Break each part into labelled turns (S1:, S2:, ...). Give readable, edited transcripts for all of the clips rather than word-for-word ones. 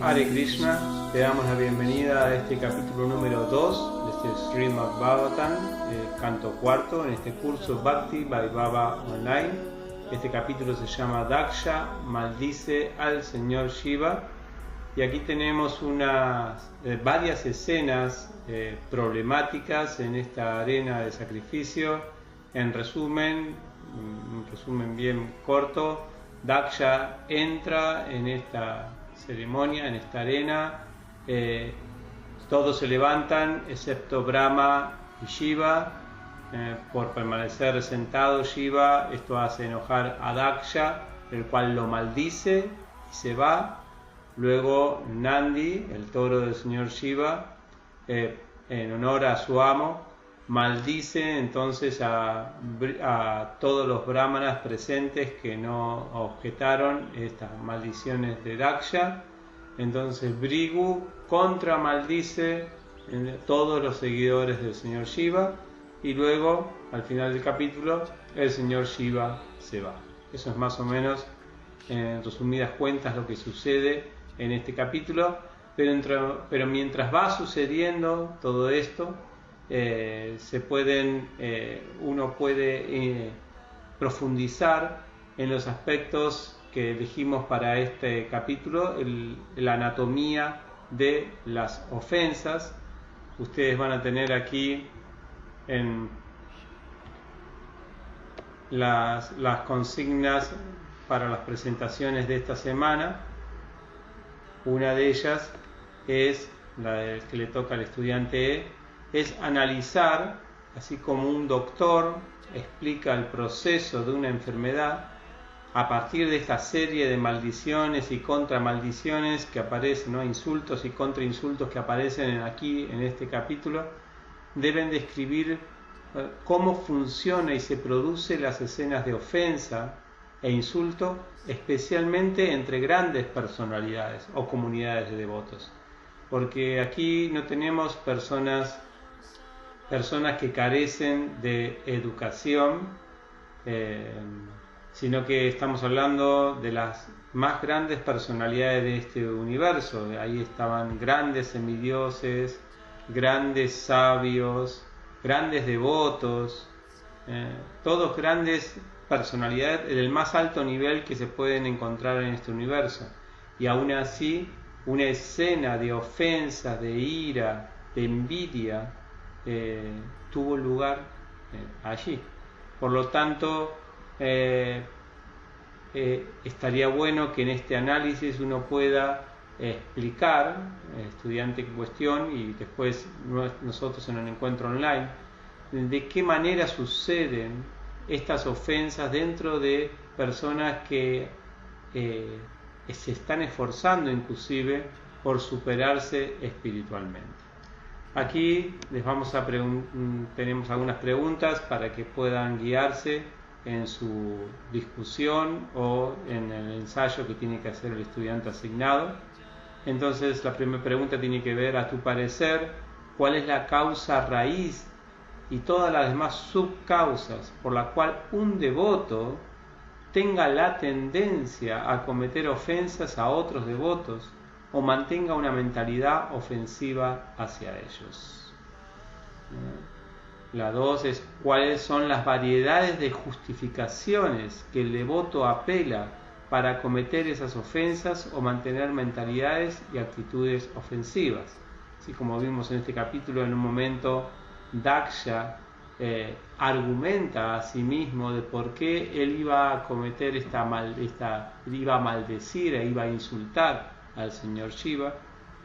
S1: Hare Krishna, te damos la bienvenida a este capítulo número 2 de este Srimad Bhagavatam, canto cuarto, en este curso Bhakti by Baba Online. Este capítulo se llama Daksha maldice al señor Shiva, y aquí tenemos varias escenas problemáticas en esta arena de sacrificio. En resumen, un resumen bien corto, Daksha entra en esta ceremonia, en esta arena, todos se levantan excepto Brahma y Shiva, por permanecer sentado Shiva. Esto hace enojar a Daksha, el cual lo maldice y se va. Luego Nandi, el toro del señor Shiva, en honor a su amo, maldice entonces a todos los brahmanas presentes que no objetaron estas maldiciones de Daksha. Entonces Brigu contramaldice todos los seguidores del señor Shiva, y luego al final del capítulo el señor Shiva se va. Eso es más o menos, en resumidas cuentas, lo que sucede en este capítulo. Pero mientras va sucediendo todo esto, uno puede profundizar en los aspectos que elegimos para este capítulo, la anatomía de las ofensas. Ustedes van a tener aquí en las consignas para las presentaciones de esta semana. Una de ellas es la que le toca al estudiante es analizar, así como un doctor explica el proceso de una enfermedad, a partir de esta serie de maldiciones y contramaldiciones que aparecen, ¿no? Insultos y contrainsultos que aparecen aquí en este capítulo. Deben describir cómo funciona y se produce las escenas de ofensa e insulto, especialmente entre grandes personalidades o comunidades de devotos, porque aquí no tenemos personas que carecen de educación, sino que estamos hablando de las más grandes personalidades de este universo. Ahí estaban grandes semidioses, grandes sabios, grandes devotos, todos grandes personalidades del más alto nivel que se pueden encontrar en este universo. Y aún así, una escena de ofensa, de ira, de envidia, tuvo lugar allí. Por lo tanto, estaría bueno que en este análisis uno pueda explicar, estudiante en cuestión y después nosotros en el encuentro online, de qué manera suceden estas ofensas dentro de personas que se están esforzando inclusive por superarse espiritualmente. Aquí tenemos algunas preguntas para que puedan guiarse en su discusión o en el ensayo que tiene que hacer el estudiante asignado. Entonces, la primera pregunta tiene que ver, a tu parecer, ¿cuál es la causa raíz y todas las demás subcausas por la cual un devoto tenga la tendencia a cometer ofensas a otros devotos o mantenga una mentalidad ofensiva hacia ellos? La 2 es, ¿cuáles son las variedades de justificaciones que el devoto apela para cometer esas ofensas o mantener mentalidades y actitudes ofensivas? Así como vimos en este capítulo, en un momento Daksha argumenta a sí mismo de por qué él iba a cometer iba a maldecir e iba a insultar al señor Shiva.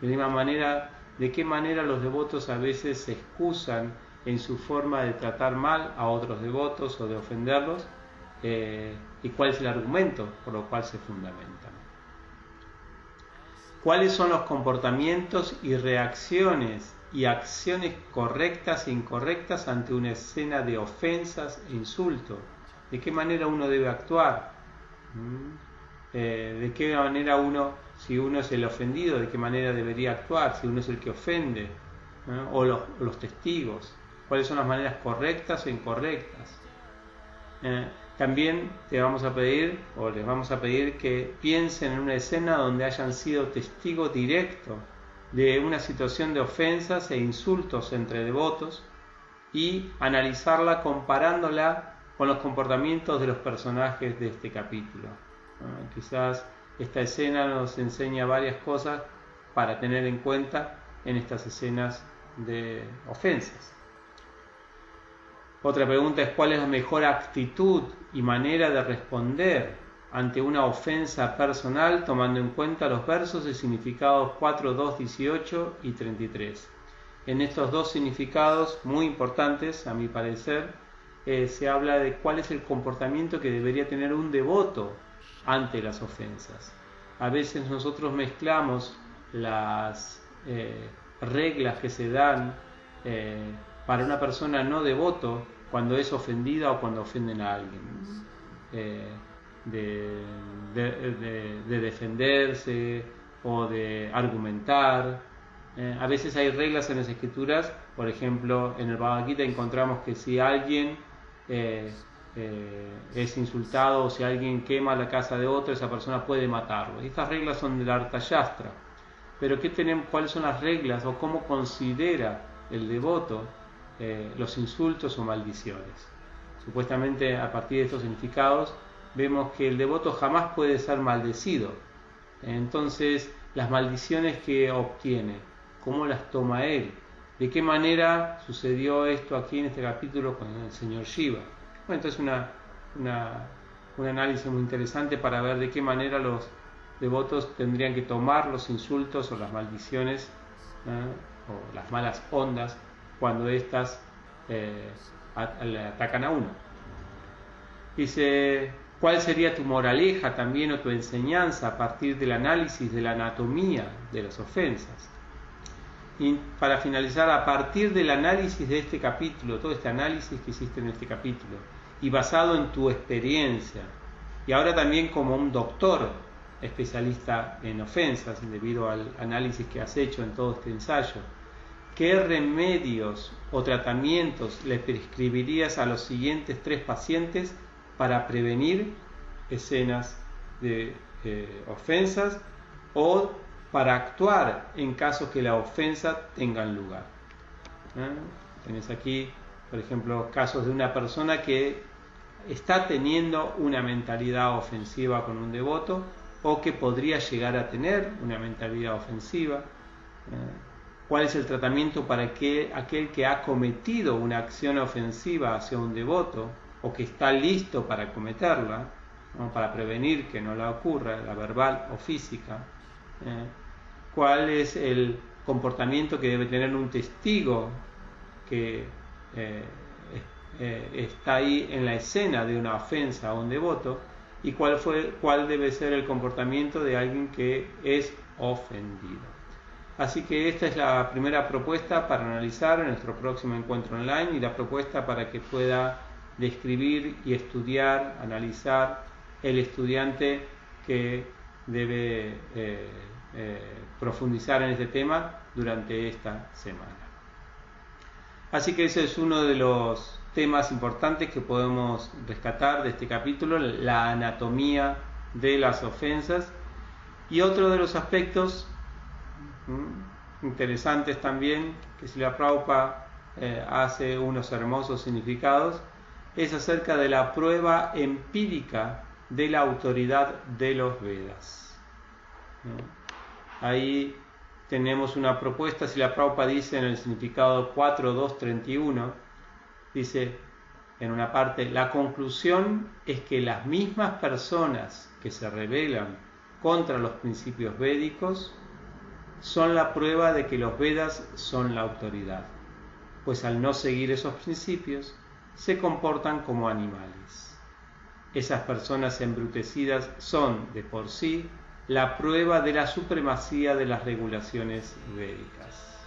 S1: De qué manera los devotos a veces se excusan en su forma de tratar mal a otros devotos o de ofenderlos, y cuál es el argumento por lo cual se fundamentan. ¿Cuáles son los comportamientos y reacciones y acciones correctas e incorrectas ante una escena de ofensas e insultos? ¿De qué manera uno debe actuar? ¿De qué manera si uno es el ofendido, de qué manera debería actuar? Si uno es el que ofende, o los testigos, ¿cuáles son las maneras correctas o incorrectas? También te vamos a pedir, o les vamos a pedir, que piensen en una escena donde hayan sido testigo directo de una situación de ofensas e insultos entre devotos y analizarla comparándola con los comportamientos de los personajes de este capítulo. Quizás esta escena nos enseña varias cosas para tener en cuenta en estas escenas de ofensas. Otra pregunta es: ¿cuál es la mejor actitud y manera de responder ante una ofensa personal, tomando en cuenta los versos de significados 4, 2, 18 y 33? En estos dos significados muy importantes, a mi parecer, se habla de cuál es el comportamiento que debería tener un devoto ante las ofensas. A veces nosotros mezclamos las reglas que se dan para una persona no devoto cuando es ofendida o cuando ofenden a alguien, de defenderse o de argumentar. A veces hay reglas en las escrituras, por ejemplo en el Bhagavad Gita encontramos que si alguien es insultado o si alguien quema la casa de otro, esa persona puede matarlo. Estas reglas son del Artha Shastra. Pero ¿cuáles son las reglas o cómo considera el devoto los insultos o maldiciones? Supuestamente a partir de estos significados vemos que el devoto jamás puede ser maldecido. Entonces, las maldiciones que obtiene, ¿cómo las toma él? ¿De qué manera sucedió esto aquí en este capítulo con el señor Shiva? Bueno, entonces un análisis muy interesante para ver de qué manera los devotos tendrían que tomar los insultos o las maldiciones o las malas ondas cuando éstas le atacan a uno. Dice: ¿cuál sería tu moraleja también o tu enseñanza a partir del análisis de la anatomía de las ofensas? Y para finalizar, a partir del análisis de este capítulo, todo este análisis que hiciste en este capítulo, y basado en tu experiencia, y ahora también como un doctor especialista en ofensas, debido al análisis que has hecho en todo este ensayo, ¿qué remedios o tratamientos le prescribirías a los siguientes 3 pacientes para prevenir escenas de ofensas o para actuar en casos que la ofensa tengan lugar? Tenés aquí, por ejemplo, casos de una persona que está teniendo una mentalidad ofensiva con un devoto o que podría llegar a tener una mentalidad ofensiva. ¿Cuál es el tratamiento para aquel que ha cometido una acción ofensiva hacia un devoto o que está listo para cometerla, ¿no? Para prevenir que no la ocurra, la verbal o física? ¿Cuál es el comportamiento que debe tener un testigo que está ahí en la escena de una ofensa a un devoto? ¿Y cuál debe ser el comportamiento de alguien que es ofendido? Así que esta es la primera propuesta para analizar en nuestro próximo encuentro online, y la propuesta para que pueda describir y estudiar, analizar el estudiante que debe profundizar en este tema durante esta semana. Así que ese es uno de los temas importantes que podemos rescatar de este capítulo, la anatomía de las ofensas. Y otro de los aspectos interesantes también, que Srila Prabhupada hace unos hermosos significados, es acerca de la prueba empírica de la autoridad de los Vedas. Ahí tenemos una propuesta. Srila Prabhupada dice en el significado 4.2.31, dice en una parte: la conclusión es que las mismas personas que se rebelan contra los principios védicos son la prueba de que los Vedas son la autoridad, pues al no seguir esos principios se comportan como animales. Esas personas embrutecidas son de por sí la prueba de la supremacía de las regulaciones védicas.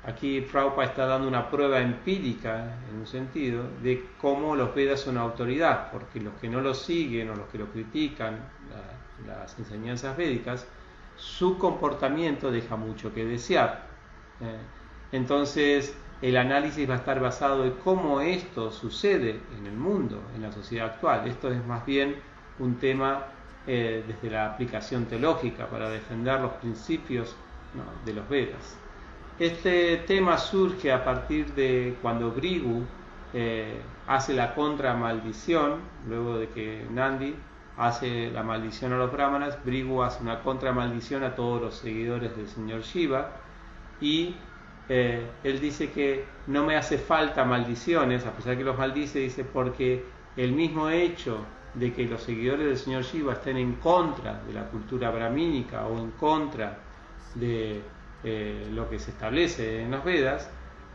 S1: Aquí Prabhupada está dando una prueba empírica, en un sentido, de cómo los Vedas son autoridad, porque los que no los siguen o los que lo critican, las enseñanzas védicas, su comportamiento deja mucho que desear. Entonces, el análisis va a estar basado en cómo esto sucede en el mundo, en la sociedad actual. Esto es más bien un tema desde la aplicación teológica para defender los principios, ¿no?, de los Vedas. Este tema surge a partir de cuando Bhrigu hace la contramaldición, luego de que Nandi hace la maldición a los brahmanas. Bhrigu hace una contramaldición a todos los seguidores del señor Shiva, y él dice que no me hace falta maldiciones, a pesar que los maldice, dice, porque el mismo hecho de que los seguidores del señor Shiva estén en contra de la cultura brahmínica o en contra de lo que se establece en los Vedas,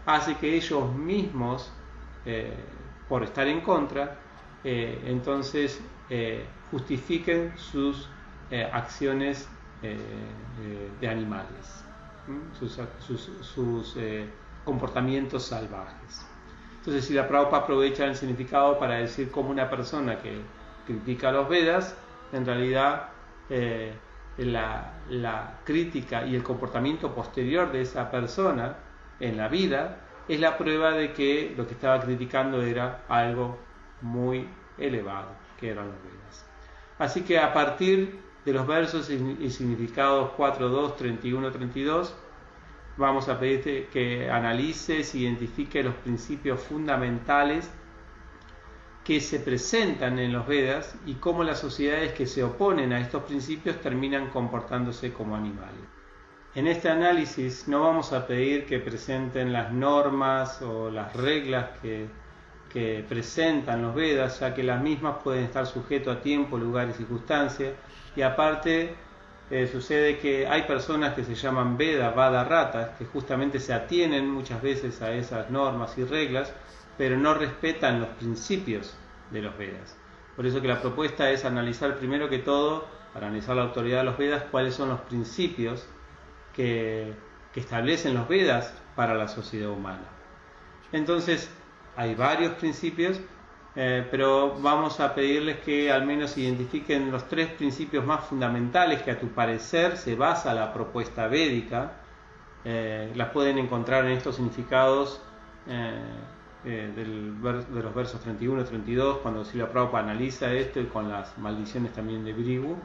S1: hace que ellos mismos, por estar en contra, entonces justifiquen sus acciones de animales, sus comportamientos salvajes. Entonces, si la Prabhupada aprovecha el significado para decir cómo una persona que critica los Vedas, en realidad la crítica y el comportamiento posterior de esa persona en la vida es la prueba de que lo que estaba criticando era algo muy elevado, que eran los Vedas. Así que a partir de los versos y significados 4.2, 31, 32, vamos a pedirte que analices e identifique los principios fundamentales que se presentan en los Vedas y cómo las sociedades que se oponen a estos principios terminan comportándose como animales. En este análisis no vamos a pedir que presenten las normas o las reglas que presentan los Vedas, ya que las mismas pueden estar sujetas a tiempo, lugar y circunstancia, y aparte sucede que hay personas que se llaman Vada ratas, que justamente se atienen muchas veces a esas normas y reglas, pero no respetan los principios de los Vedas. Por eso que la propuesta es analizar primero que todo, para analizar la autoridad de los Vedas, cuáles son los principios que establecen los Vedas para la sociedad humana. Entonces, hay varios principios, pero vamos a pedirles que al menos identifiquen los 3 principios más fundamentales que a tu parecer se basa la propuesta védica. Las pueden encontrar en estos significados de los versos 31 y 32, cuando Srila Prabhupada analiza esto, y con las maldiciones también de Bhrigu,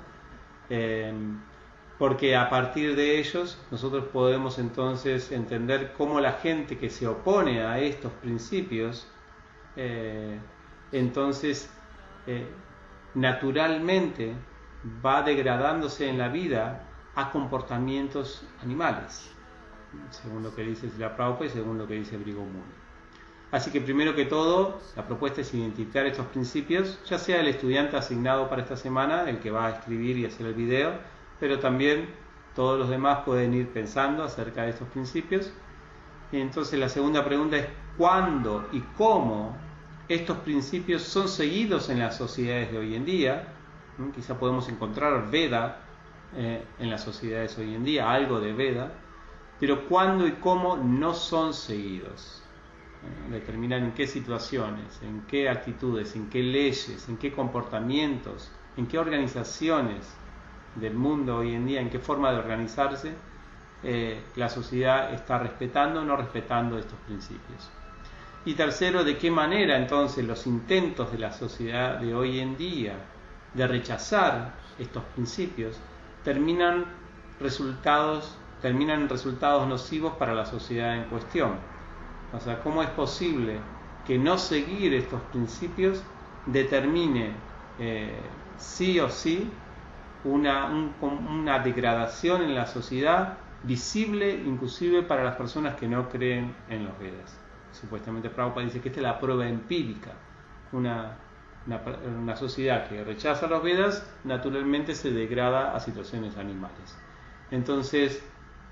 S1: porque a partir de ellos nosotros podemos entonces entender cómo la gente que se opone a estos principios entonces naturalmente va degradándose en la vida a comportamientos animales, según lo que dice Srila Prabhupada y según lo que dice Bhrigu Muni. Así que primero que todo, la propuesta es identificar estos principios, ya sea el estudiante asignado para esta semana, el que va a escribir y hacer el video, pero también todos los demás pueden ir pensando acerca de estos principios. Y entonces la segunda pregunta es ¿cuándo y cómo estos principios son seguidos en las sociedades de hoy en día? Quizá podemos encontrar Veda en las sociedades hoy en día, algo de Veda, pero ¿cuándo y cómo no son seguidos? Determinar en qué situaciones, en qué actitudes, en qué leyes, en qué comportamientos, en qué organizaciones del mundo hoy en día, en qué forma de organizarse la sociedad está respetando o no respetando estos principios. Y tercero, de qué manera entonces los intentos de la sociedad de hoy en día de rechazar estos principios terminan en resultados nocivos para la sociedad en cuestión. O sea, ¿cómo es posible que no seguir estos principios determine sí o sí una degradación en la sociedad visible, inclusive para las personas que no creen en los Vedas? Supuestamente Prabhupada dice que esta es la prueba empírica. Una sociedad que rechaza los Vedas naturalmente se degrada a situaciones animales. Entonces,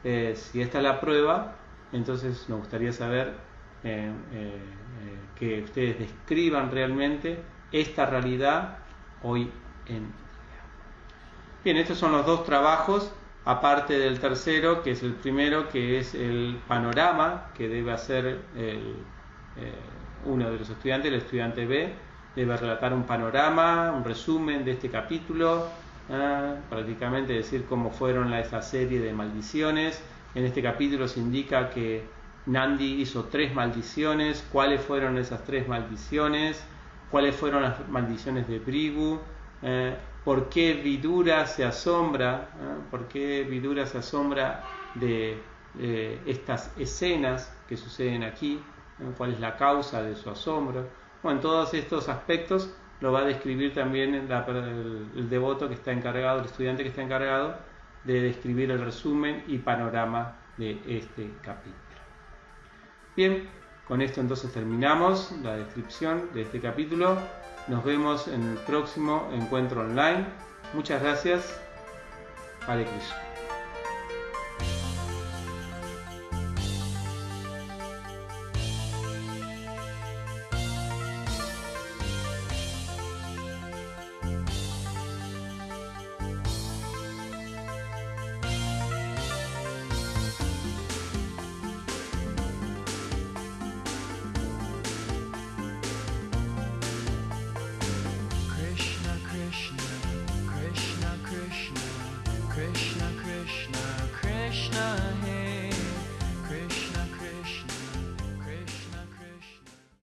S1: si esta es la prueba, entonces nos gustaría saber que ustedes describan realmente esta realidad hoy en día. Bien, estos son los 2 trabajos, aparte del tercero, que es el primero, que es el panorama que debe hacer uno de los estudiantes, el estudiante B, debe relatar un panorama, un resumen de este capítulo, prácticamente decir cómo fueron esa serie de maldiciones. En este capítulo se indica que Nandi hizo 3 maldiciones, cuáles fueron esas 3 maldiciones, cuáles fueron las maldiciones de Bhrigu, por qué Vidura se asombra, por qué Vidura se asombra de estas escenas que suceden aquí, cuál es la causa de su asombro. Bueno, todos estos aspectos lo va a describir también el devoto que está encargado, el estudiante que está encargado de describir el resumen y panorama de este capítulo. Bien, con esto entonces terminamos la descripción de este capítulo. Nos vemos en el próximo encuentro online. Muchas gracias. Hare Krishna.